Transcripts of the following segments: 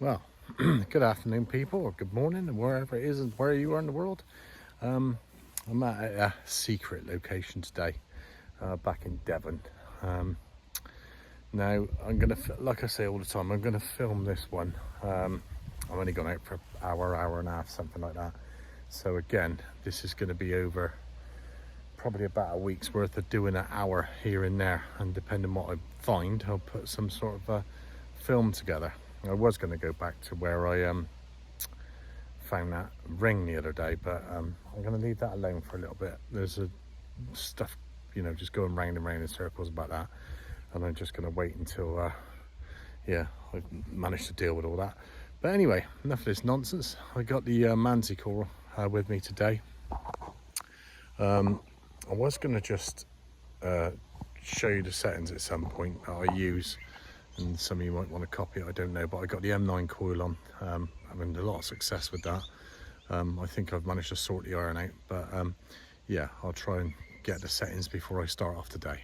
Well, good afternoon, people, or good morning, and wherever it is and where you are in the world. I'm at a secret location today, back in Devon. Now, I'm gonna, like I say all the time, I'm gonna film this one. I'm only gone out for an hour and a half, something like that. So again, this is going to be over probably about a week's worth of doing an hour here and there, and depending on what I find, I'll put some sort of film together. I was going to go back to where I found that ring the other day, but I'm going to leave that alone for a little bit. There's stuff, just going round and round in circles about that, and I'm just going to wait until I've managed to deal with all that. But anyway, enough of this nonsense. I got the manticore with me today. I was going to just show you the settings at some point that I use, and some of you might want to copy it, I don't know, but I got the M9 coil on. Having a lot of success with that. I think I've managed to sort the iron out, but I'll try and get the settings before I start off today.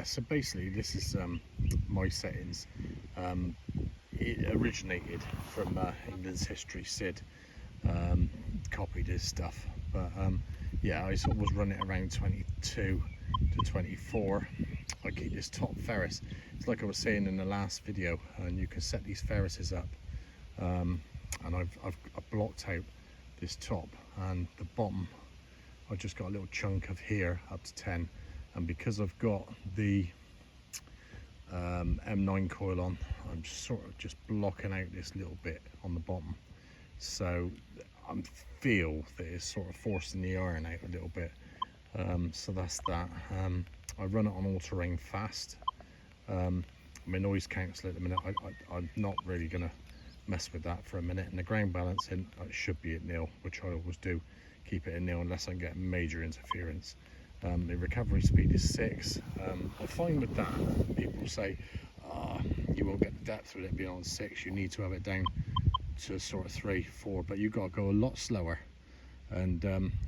So basically this is my settings. It originated from England's history. Sid copied his stuff, but I sort of was running around 22 to 24. I keep this top ferrous. It's like I was saying in the last video, and you can set these ferruses up, and I've blocked out this top, and the bottom I just got a little chunk of here up to 10, and because I've got the M9 coil on, I'm sort of just blocking out this little bit on the bottom, so I feel that it's sort of forcing the iron out a little bit. So that's that. I run it on all-terrain fast. My noise cancel at the minute, I'm not really going to mess with that for a minute, and the ground balancing it should be at nil, which I always do, keep it at nil unless I get major interference. The recovery speed is 6. I find with that, people say you won't get the depth with it being on 6, you need to have it down to sort of 3, 4, but you've got to go a lot slower, and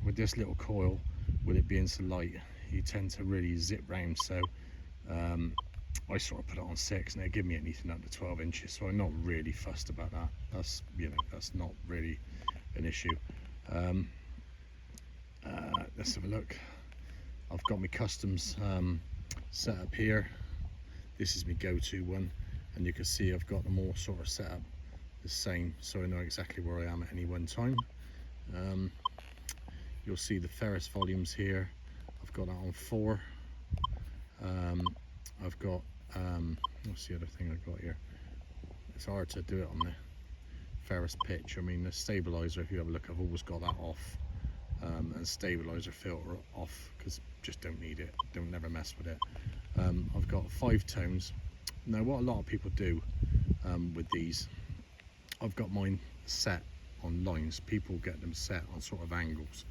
with this little coil, with it being so light, you tend to really zip round. So I sort of put it on 6, and it give me anything up to 12 inches, so I'm not really fussed about that. That's not really an issue. Let's have a look. I've got my customs set up here. This is my go-to one, and you can see I've got them all sort of set up the same, so I know exactly where I am at any one time. You'll see the ferrous volumes here. I've got that on 4. I've got what's the other thing I've got here? It's hard to do it on the ferrous pitch. I mean, the stabilizer, if you have a look, I've always got that off, and stabilizer filter off, because just don't need it, don't never mess with it. I've got 5 tones. Now what a lot of people do with these, I've got mine set on lines. People get them set on sort of angles,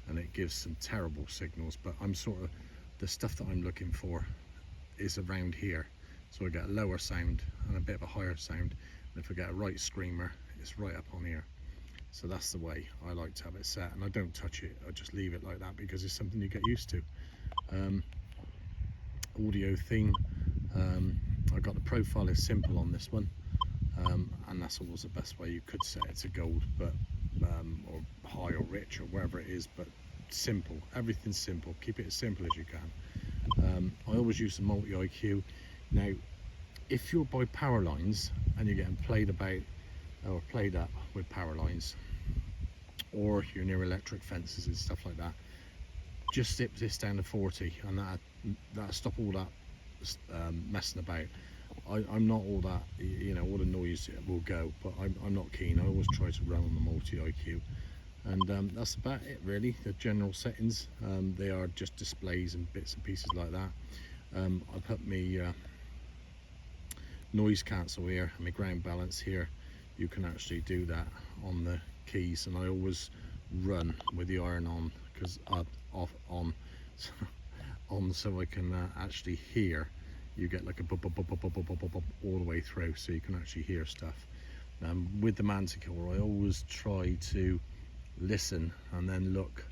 and it gives some terrible signals, but I'm sort of, the stuff that I'm looking for is around here, so I get a lower sound and a bit of a higher sound, and if I get a right screamer, it's right up on here. So that's the way I like to have it set, and I don't touch it, I just leave it like that because it's something you get used to. Audio theme, I got the profile is simple on this one, and that's always the best way. You could set it to gold, but or high or rich or wherever it is, but simple, everything's simple. Keep it as simple as you can. I always use the multi IQ. Now if you're by power lines and you're getting played about or played up with power lines, or you're near electric fences and stuff like that, just zip this down to 40, and that'll stop all that messing about. I'm not all that, all the noise will go, but I'm not keen. I always try to run on the multi IQ, and that's about it really. The general settings, they are just displays and bits and pieces like that. I put my noise cancel here and my ground balance here. You can actually do that on the keys, and I always run with the iron on, because on so I can actually hear. You get like a bop, bop, bop, bop, bop, bop, bop, bop, all the way through, so you can actually hear stuff. With the manticore, I always try to listen and then look.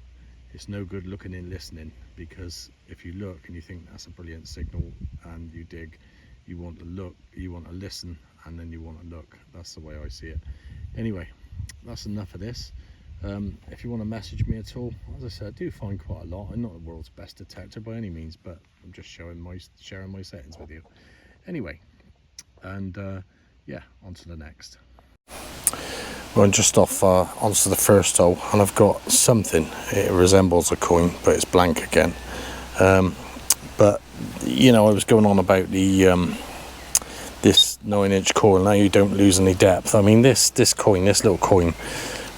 It's no good looking and listening, because if you look and you think that's a brilliant signal and you dig, you want to look, you want to listen and then you want to look. That's the way I see it. Anyway, that's enough of this. If you want to message me at all, as I said, I do find quite a lot. I'm not the world's best detector by any means, but I'm just sharing my settings with you. Anyway, and yeah, on to the next. Well, I'm just off onto the first hole, and I've got something. It resembles a coin, but it's blank again. But you know, I was going on about the this 9-inch coil. Now you don't lose any depth. I mean, this little coin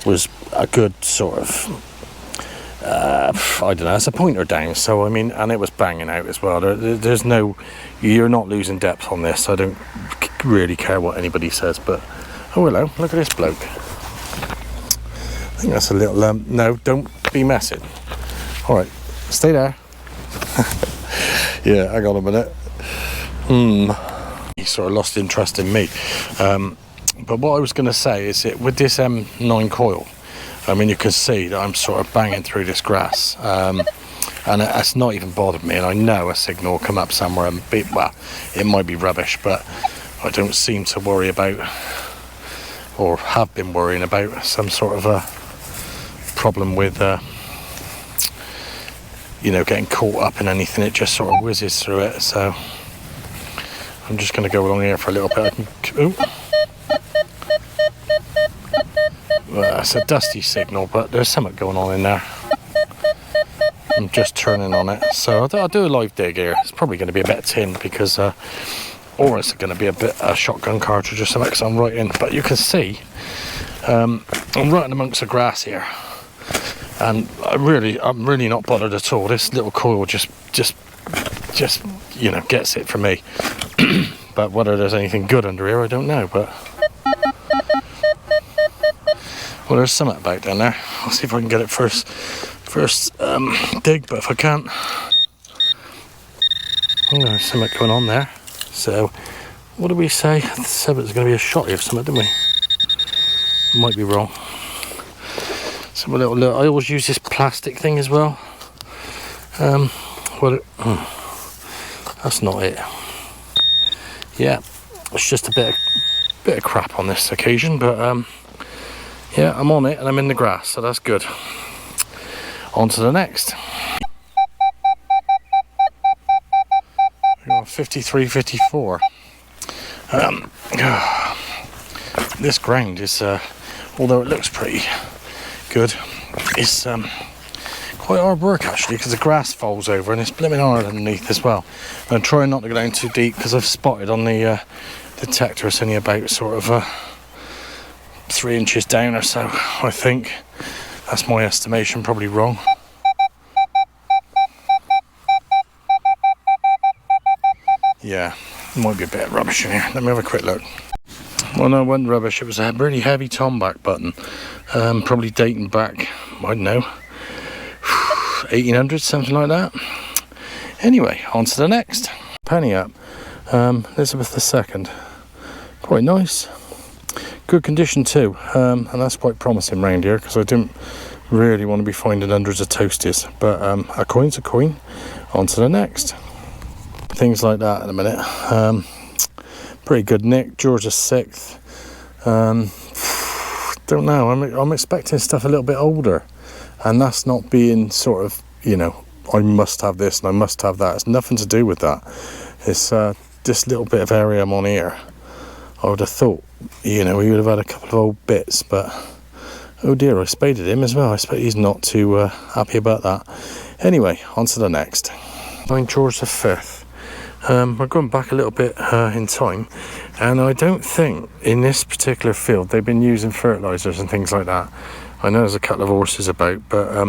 was a good sort of I don't know, it's a pointer down, so I mean, and it was banging out as well. There's no, you're not losing depth on this. I don't really care what anybody says. But oh, hello, look at this bloke. I think that's a little no, don't be messing. All right, stay there. Yeah, hang on a minute. He sort of lost interest in me. But what I was going to say is that with this M9 coil, I mean, you can see that I'm sort of banging through this grass, and it's not even bothered me. And I know a signal will come up somewhere and be, well, it might be rubbish, but I don't seem to worry about, or have been worrying about, some sort of a problem with you know, getting caught up in anything. It just sort of whizzes through it. So I'm just going to go along here for a little bit. Well, that's a dusty signal, but there's something going on in there. I'm just turning on it. So I'll do a live dig here. It's probably going to be a bit of tin because, or it's going to be a shotgun cartridge or something, because I'm right in. But you can see, I'm right in amongst the grass here. And I'm really not bothered at all. This little coil just you know, gets it for me. But whether there's anything good under here, I don't know. But well, there's something about down there. I'll see if I can get it first dig. But if I can't, oh, there's something going on there. So what did we say? I said it was going to be a shot of something, didn't we? Might be wrong. So a little I always use this plastic thing as well. That's not it. Yeah, it's just a bit of crap on this occasion, but yeah, I'm on it and I'm in the grass, so that's good. On to the next. We got 53, 54. This ground is, although it looks pretty good, it's quite hard work actually, because the grass falls over and it's blimmin' hard underneath as well. I'm trying not to go down too deep because I've spotted on the detector it's only about sort of 3 inches down or so. I think that's my estimation, probably wrong. Yeah, might be a bit of rubbish in here. Let me have a quick look. Well, no, it wasn't rubbish. It was a really heavy tomback button, probably dating back, I don't know, 1800, something like that. Anyway, on to the next. Penny up, Elizabeth II. Quite nice. Good condition too, and that's quite promising round here, because I didn't really want to be finding hundreds of toasties. But a coin's a coin. On to the next. Things like that in a minute. Pretty good nick. George VI. Don't know. I'm expecting stuff a little bit older, and that's not being sort of, you know, I must have this and I must have that. It's nothing to do with that. It's this little bit of area I'm on here. I would have thought, you know, he would have had a couple of old bits, but oh dear, I spaded him as well. I expect he's not too happy about that. Anyway, on to the next. George V. We're going back a little bit in time, and I don't think in this particular field they've been using fertilizers and things like that. I know there's a couple of horses about, but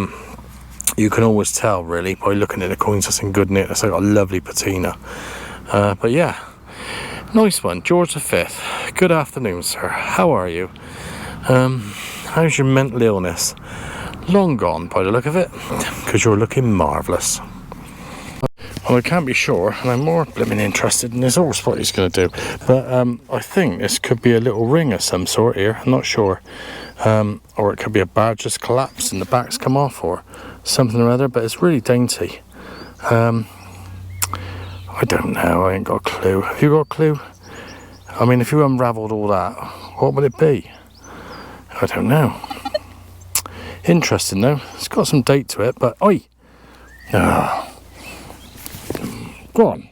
you can always tell really by looking at the coins that's in good nick. It's like a lovely patina. But yeah, nice one. George V. Good afternoon, sir. How are you? How's your mental illness? Long gone by the look of it, because you're looking marvellous. Well, I can't be sure, and I'm more blimmin' interested in this horse, what he's going to do. But I think this could be a little ring of some sort here. I'm not sure. Or it could be a badge just collapsed and the back's come off, or something or other. But it's really dainty. I don't know. I ain't got a clue. Have you got a clue? I mean, if you unravelled all that, what would it be? I don't know. Interesting though. It's got some date to it, but oi! Ah. Go on.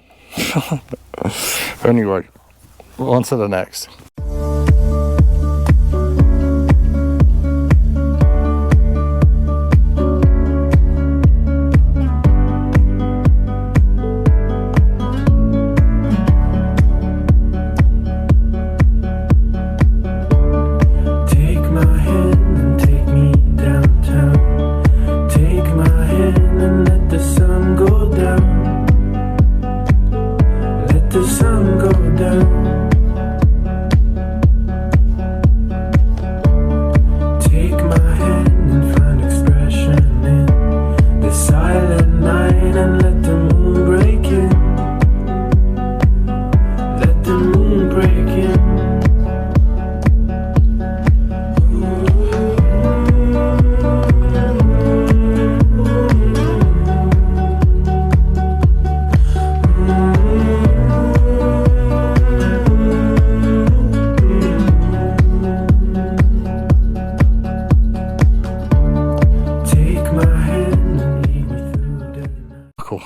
Anyway, on to the next.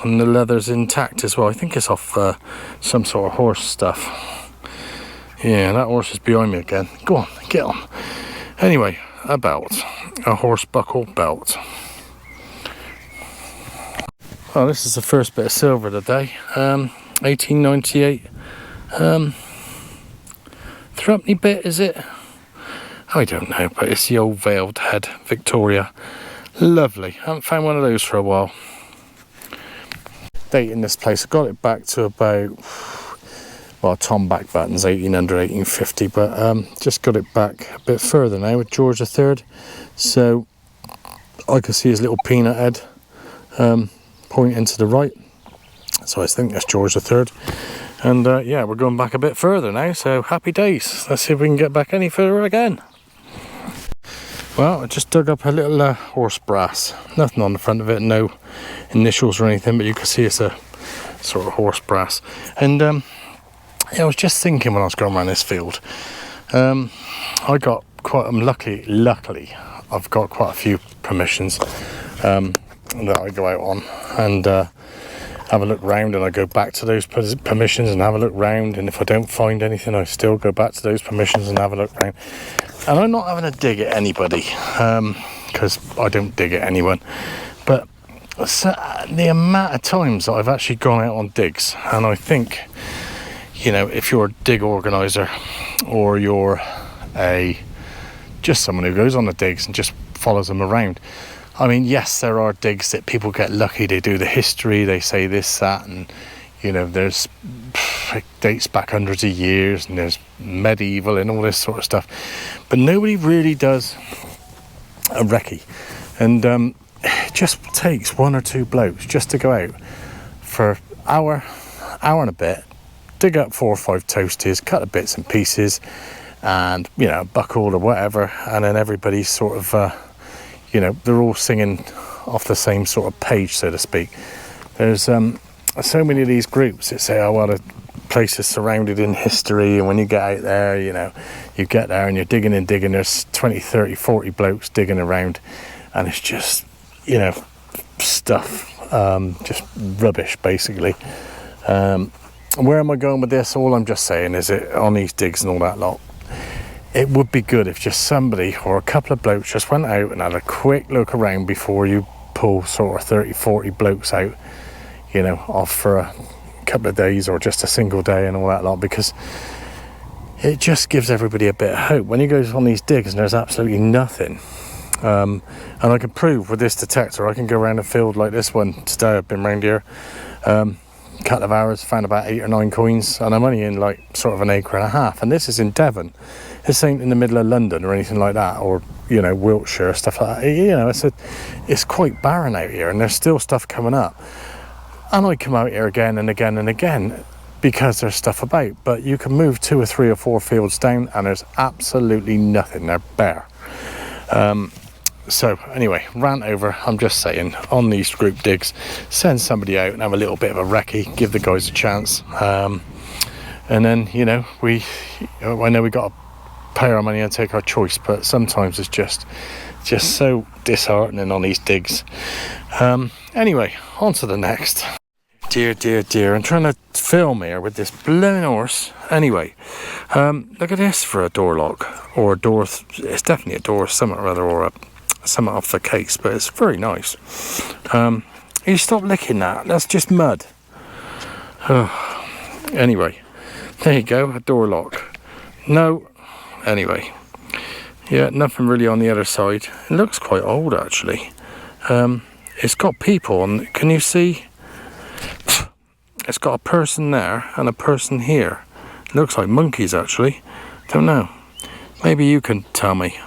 And the leather's intact as well. I think it's off some sort of horse stuff. Yeah, that horse is behind me again. Go on, get on. Anyway, a belt, a horse buckle belt. Well, this is the first bit of silver of the day. 1898. Threepenny bit, is it? I don't know, but it's the old veiled head, Victoria. Lovely. Haven't found one of those for a while. Date in this place, I got it back to about, well, Tom back buttons 1800, 1850, but just got it back a bit further now with George III. So I can see his little peanut head pointing to the right. So I think that's George III. And yeah, we're going back a bit further now, so happy days. Let's see if we can get back any further again. Well, I just dug up a little horse brass. Nothing on the front of it, no initials or anything, but you can see it's a sort of horse brass. And yeah, I was just thinking when I was going around this field, I got quite, luckily, I've got quite a few permissions that I go out on and have a look round, and I go back to those permissions and have a look round, and if I don't find anything, I still go back to those permissions and have a look round. And I'm not having a dig at anybody, because I don't dig at anyone, but the amount of times that I've actually gone out on digs, and I think, you know, if you're a dig organizer or you're just someone who goes on the digs and just follows them around, I mean, yes, there are digs that people get lucky, they do the history, they say this, that, and you know, there's dates back hundreds of years, and there's medieval and all this sort of stuff, but nobody really does a recce. And it just takes one or two blokes just to go out for hour and a bit, dig up 4 or 5 toasties, cut the bits and pieces, and you know, buckle or whatever, and then everybody's sort of you know, they're all singing off the same sort of page, so to speak. There's so many of these groups that say, oh well, the place is surrounded in history, and when you get out there, you know, you get there and you're digging and digging, there's 20, 30, 40 blokes digging around, and it's just, you know, stuff, just rubbish basically. Where am I going with this? All I'm just saying is it on these digs and all that lot, it would be good if just somebody or a couple of blokes just went out and had a quick look around before you pull sort of 30, 40 blokes out, you know, off for a couple of days or just a single day and all that lot, because it just gives everybody a bit of hope. When you go on these digs and there's absolutely nothing, and I can prove with this detector, I can go around a field like this one today. I've been around here couple of hours, found about 8 or 9 coins, and I'm only in like sort of an acre and a half, and this is in Devon. This ain't in the middle of London or anything like that, or you know, Wiltshire, stuff like that. You know, it's quite barren out here, and there's still stuff coming up, and I come out here again and again and again because there's stuff about. But you can move 2 or 3 or 4 fields down and there's absolutely nothing. They're bare. So anyway, rant over. I'm just saying, on these group digs, send somebody out and have a little bit of a recce, give the guys a chance, And then, you know, I know we got to pay our money and take our choice, but sometimes it's just so disheartening on these digs. Anyway, on to the next. Dear, I'm trying to film here with this blooming horse. Anyway, look at this for a door lock, or a door, it's definitely a door, something or other, or something off the case, but it's very nice. You stop licking that, that's just mud. Anyway, there you go, a door lock. No, anyway, yeah, nothing really on the other side. It looks quite old actually. It's got people on, can you see? It's got a person there and a person here. It looks like monkeys actually. Don't know. Maybe you can tell me.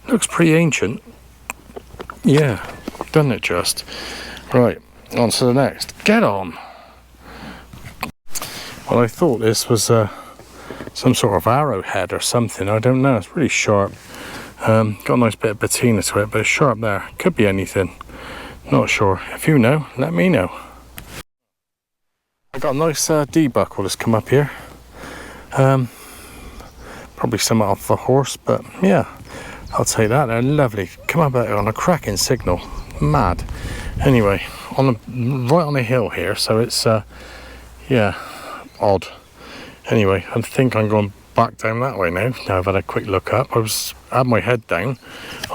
Looks pretty ancient. Yeah, doesn't it just? Right, on to the next. Get on! Well, I thought this was some sort of arrowhead or something. I don't know. It's really sharp. Got a nice bit of patina to it, but it's sharp there. Could be anything. Not sure. If you know, let me know. I got a nice debuckle that's come up here. Probably something off the horse, but yeah, I'll take that. They're lovely. Come up on a cracking signal. Mad. Anyway, right on the hill here, so it's yeah, odd. Anyway, I think I'm going back down that way now. Now I've had a quick look up. Had my head down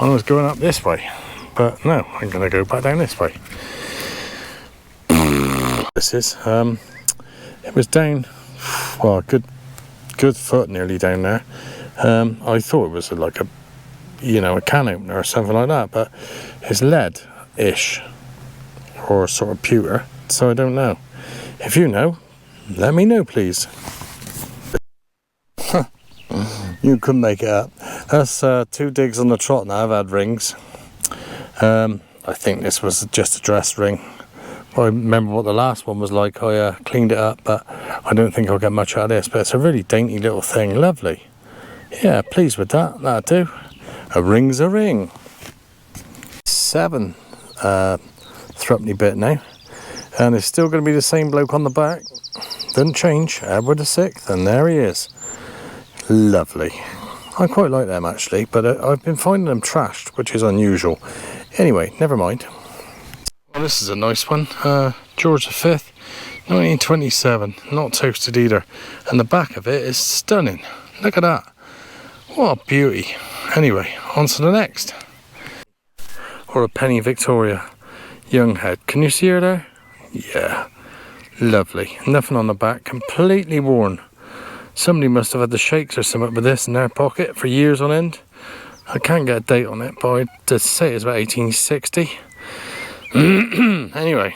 and I was going up this way, but no, I'm going to go back down this way. This is it was down, well, a good foot nearly down there. I thought it was like a, you know, a can opener or something like that, but it's lead-ish or sort of pewter, so I don't know. If you know, let me know, please. You couldn't make it up. That's 2 digs on the trot now. I've had rings. I think this was just a dress ring. I remember what the last one was like. I cleaned it up, but I don't think I'll get much out of this. But it's a really dainty little thing. Lovely. Yeah, pleased with that. That'll do. A ring's a ring. 7 threepenny bit now. And it's still going to be the same bloke on the back. Didn't change. Edward VI, and there he is. Lovely. I quite like them actually, but I've been finding them trashed, which is unusual. Anyway, never mind. Well, this is a nice one. George V, 1927. Not toasted either. And the back of it is stunning. Look at that. What a beauty. Anyway, on to the next. Or a Penny Victoria young head. Can you see her there? Yeah. Lovely. Nothing on the back. Completely worn. Somebody must have had the shakes or something with this in their pocket for years on end. I can't get a date on it, but I'd say it's about 1860. Anyway,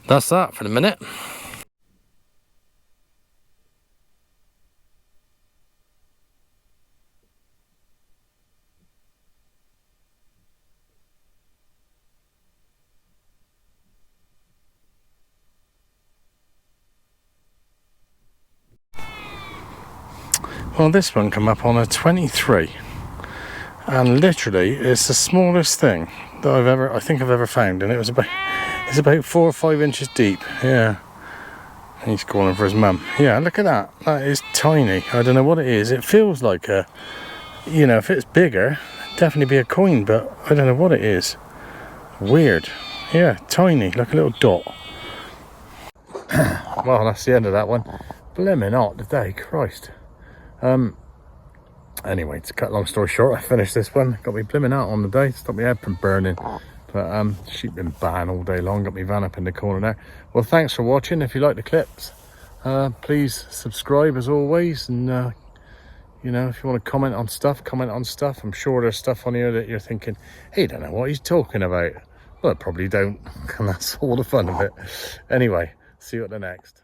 that's that for the minute. Well, this one come up on a 23, and literally it's the smallest thing that I think I've ever found, and it's about 4 or 5 inches deep. Yeah, and he's calling for his mum. Yeah, look at that. That is tiny. I don't know what it is. It feels like a, you know, if it's bigger, it'd definitely be a coin, but I don't know what it is. Weird. Yeah, tiny, like a little dot. Well, that's the end of that one. Blimmin' hot today, Christ. Anyway, to cut long story short, I finished this one. Got me blimmin' out on the day, stopped my head from burning. But sheep been bang all day long. Got me van up in the corner there. Well, thanks for watching. If you like the clips, please subscribe as always. And you know, if you want to comment on stuff, comment on stuff. I'm sure there's stuff on here that you're thinking, hey, don't know what he's talking about. Well, I probably don't, and that's all the fun of it. Anyway, see you at the next.